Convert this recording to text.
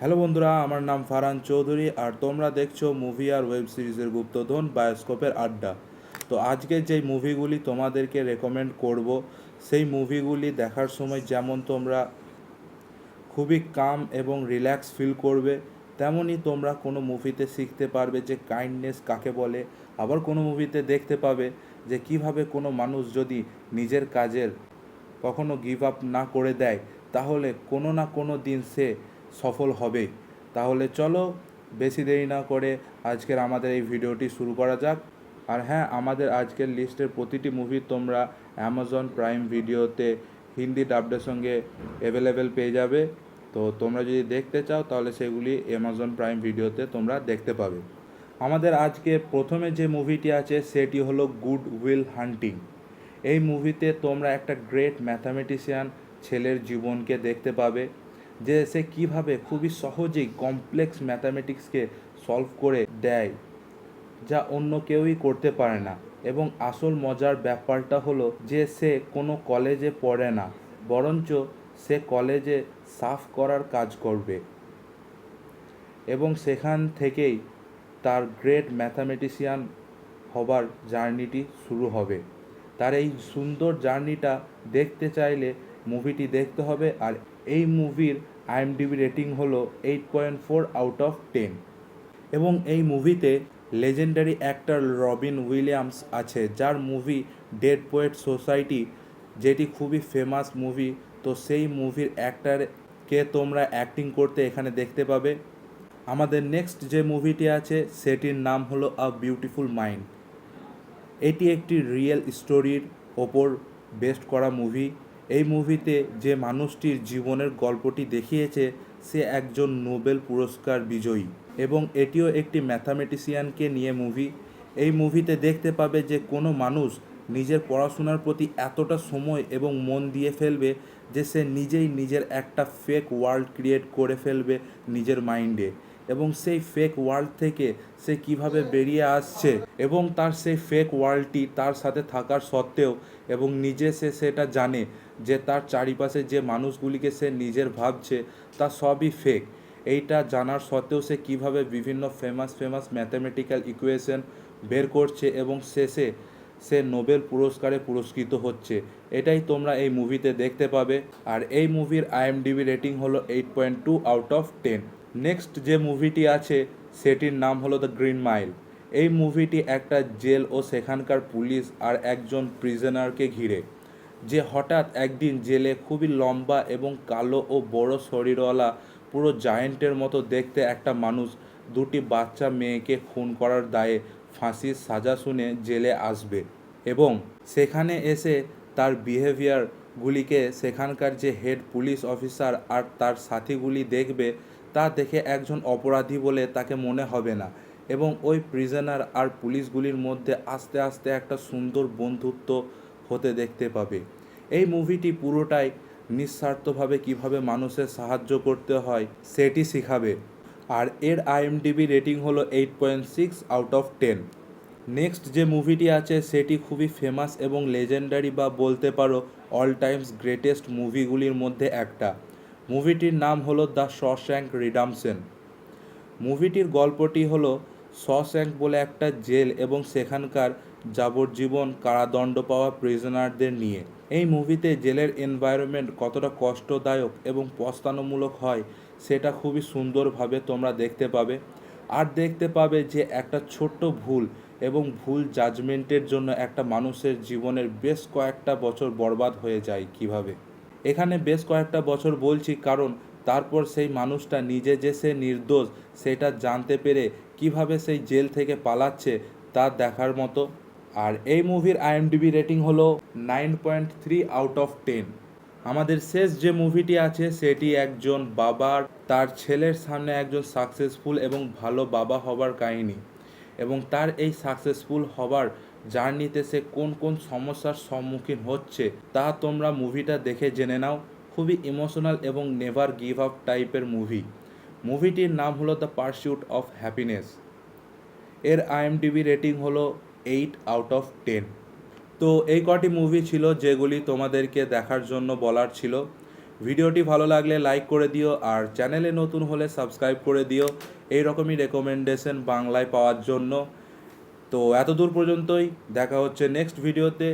Hello বন্ধুরা, আমার নাম ফারহান চৌধুরী আর তোমরা দেখছো মুভি আর ওয়েব সিরিজের গুপ্তধন বায়োস্কোপের আড্ডা। তো আজকে যেই মুভিগুলি তোমাদেরকে রেকমেন্ড করব, সেই মুভিগুলি দেখার সময় যেমন তোমরা খুবই কাম এবং রিল্যাক্স ফিল করবে, তেমনই তোমরা কোনো মুভিতে শিখতে পারবে যে কাইন্ডনেস কাকে বলে। আবার কোনো মুভিতে দেখতে পাবে যে কিভাবে কোনো মানুষ যদি নিজের কাজের কখনো গিভ আপ না করে দেয়, তাহলে কোনো না কোনো দিন সে সফল হবে। তাহলে চলো বেশি দেরি না করে আজকের আমাদের এই ভিডিওটি শুরু করা যাক। আর হ্যাঁ, আমাদের আজকের লিস্টের প্রতিটি মুভি তোমরা অ্যামাজন প্রাইম ভিডিওতে হিন্দি ডাবডের সঙ্গে অ্যাভেলেবেল পেয়ে যাবে। তো তোমরা যদি দেখতে চাও তাহলে সেগুলি অ্যামাজন প্রাইম ভিডিওতে তোমরা দেখতে পাবে। আমাদের আজকে প্রথমে যে মুভিটি আছে সেটি হলো গুড উইল হান্টিং। এই মুভিতে তোমরা একটা গ্রেট ম্যাথামেটিশিয়ান ছেলের জীবনকে দেখতে পাবে, যে সে কীভাবে খুবই সহজেই কমপ্লেক্স ম্যাথামেটিক্সকে সলভ করে দেয়, যা অন্য কেউই করতে পারে না। এবং আসল মজার ব্যাপারটা হলো যে সে কোনো কলেজে পড়ে না, বরঞ্চ সে কলেজে সাফ করার কাজ করবে এবং সেখান থেকেই তার গ্রেট ম্যাথামেটিশিয়ান হবার জার্নিটি শুরু হবে। তার এই সুন্দর জার্নিটা দেখতে চাইলে মুভিটি দেখতে হবে। আর এই মুভির আইএমডিবি রেটিং হলো 8.4 আউট অফ 10। এবং এই মুভিতে লেজেন্ডারি অ্যাক্টর রবিন উইলিয়ামস আছে, যার মুভি ডেড পোয়েট সোসাইটি, যেটি খুবই ফেমাস মুভি। তো সেই মুভির অ্যাক্টরকে তোমরা অ্যাক্টিং করতে এখানে দেখতে পাবে। আমাদের নেক্সট যে মুভিটি আছে সেটির নাম হলো আ বিউটিফুল মাইন্ড। এটি একটি রিয়েল স্টোরির ওপর বেস্ড করা মুভি। এই মুভিতে যে মানুষটির জীবনের গল্পটি দেখিয়েছে সে একজন নোবেল পুরস্কার বিজয়ী, এবং এটিও একটি ম্যাথামেটিশিয়ানকে নিয়ে মুভি। এই মুভিতে দেখতে পাবে যে কোনো মানুষ নিজের পড়াশোনার প্রতি এতটা সময় এবং মন দিয়ে ফেলবে যে সে নিজেই নিজের একটা ফেক ওয়ার্ল্ড ক্রিয়েট করে ফেলবে নিজের মাইন্ডে, এবং সেই ফেক ওয়ার্ল্ড থেকে সে কিভাবে বেরিয়ে আসছে এবং তার সেই ফেক ওয়ার্ল্ডটি তার সাথে থাকার সত্ত্বেও, এবং নিজে সে সেটা জানে যে তার চারিপাশে যে মানুষগুলিকে সে নিজের ভাবছে তা সবই ফেক। এইটা জানার সত্ত্বেও সে কিভাবে বিভিন্ন ফেমাস ম্যাথামেটিক্যাল ইকুয়েশন বের করছে এবং শেষে সে নোবেল পুরস্কারে পুরস্কৃত হচ্ছে। এটাই তোমরা এই মুভিতে দেখতে পাবে। আর এই মুভির আইএমডিবি রেটিং হলো 8.2 আউট অফ 10। নেক্সট যে মুভিটি আছে সেটির নাম হলো দ্য গ্রিন মাইল। এই মুভিটি একটা জেল ও সেখানকার পুলিশ আর একজন প্রিজনারকে ঘিরে, যে হঠাৎ একদিন জেলে খুবই লম্বা এবং কালো ও বড় শরীরওয়ালা পুরো জায়েন্টের মতো দেখতে একটা মানুষ দুটি বাচ্চা মেয়েকে খুন করার দায়ে ফাঁসির সাজা শুনে জেলে আসবে, এবং সেখানে এসে তার বিহেভিয়ারগুলিকে সেখানকার যে হেড পুলিশ অফিসার আর তার সাথীগুলি দেখবে, তা দেখে একজন অপরাধী বলে তাকে মনে হবে না, এবং ওই প্রিজনার আর পুলিশগুলির মধ্যে আস্তে আস্তে একটা সুন্দর বন্ধুত্ব হতে দেখতে পাবে। এই মুভিটি পুরোটাই নিঃস্বার্থভাবে কিভাবে মানুষের সাহায্য করতে হয় সেটি শেখাবে। আর এর আইএমডিবি রেটিং হলো 8.6 আউট অফ 10। নেক্সট যে মুভিটি আছে সেটি খুবই ফেমাস এবং লেজেন্ডারি, বা বলতে পারো অল টাইমস গ্রেটেস্ট মুভিগুলির মধ্যে একটা। মুভিটির নাম হলো দ্য শশ্যাঙ্ক রিডাম্পশন। মুভিটির গল্পটি হলো শশ্যাঙ্ক বলে একটা জেল এবং সেখানকার যাবজ্জীবন কারাদণ্ড পাওয়া প্রিজনারদের নিয়ে। এই মুভিতে জেলের এনভায়রনমেন্ট কতটা কষ্টদায়ক এবং পস্তানোমূলক হয় সেটা খুবই সুন্দরভাবে তোমরা দেখতে পাবে। আর দেখতে পাবে যে একটা ছোট্ট ভুল এবং ভুল জাজমেন্টের জন্য একটা মানুষের জীবনের বেশ কয়েকটা বছর বরবাদ হয়ে যায় কিভাবে। এখানে বেশ কয়েকটা বছর বলছি কারণ তারপর সেই মানুষটা নিজে যে সে নির্দোষ সেটা জানতে পেরে কিভাবে সেই জেল থেকে পালাচ্ছে তা দেখার মতো। আর এই মুভির আইএমডিবি রেটিং হলো 9.3 আউট অফ 10। আমাদের শেষ যে মুভিটি আছে সেটি একজন বাবার তার ছেলের সামনে একজন সাকসেসফুল এবং ভালো বাবা হবার কাহিনী, এবং তার এই সাকসেসফুল হবার জার্নিতে সে কোন কোন সমস্যার সম্মুখীন হচ্ছে তা তোমরা মুভিটা দেখে জেনে নাও। খুবই ইমোশনাল এবং নেভার গিভ আপ টাইপের মুভি। মুভিটির নাম হলো দ্য পারস্যুট অফ হ্যাপিনেস। এর আইএমডিবি রেটিং হলো 8 আউট অফ 10। তো এই কটি মুভি ছিল যেগুলি তোমাদেরকে দেখার জন্য বলার ছিল। ভিডিওটি ভালো লাগলে লাইক করে দিও, আর চ্যানেলে নতুন হলে সাবস্ক্রাইব করে দিও এই রকমই রেকমেন্ডেশন বাংলায় পাওয়ার জন্য। তো এত দূর পর্যন্তই, দেখা হচ্ছে নেক্সট ভিডিওতে।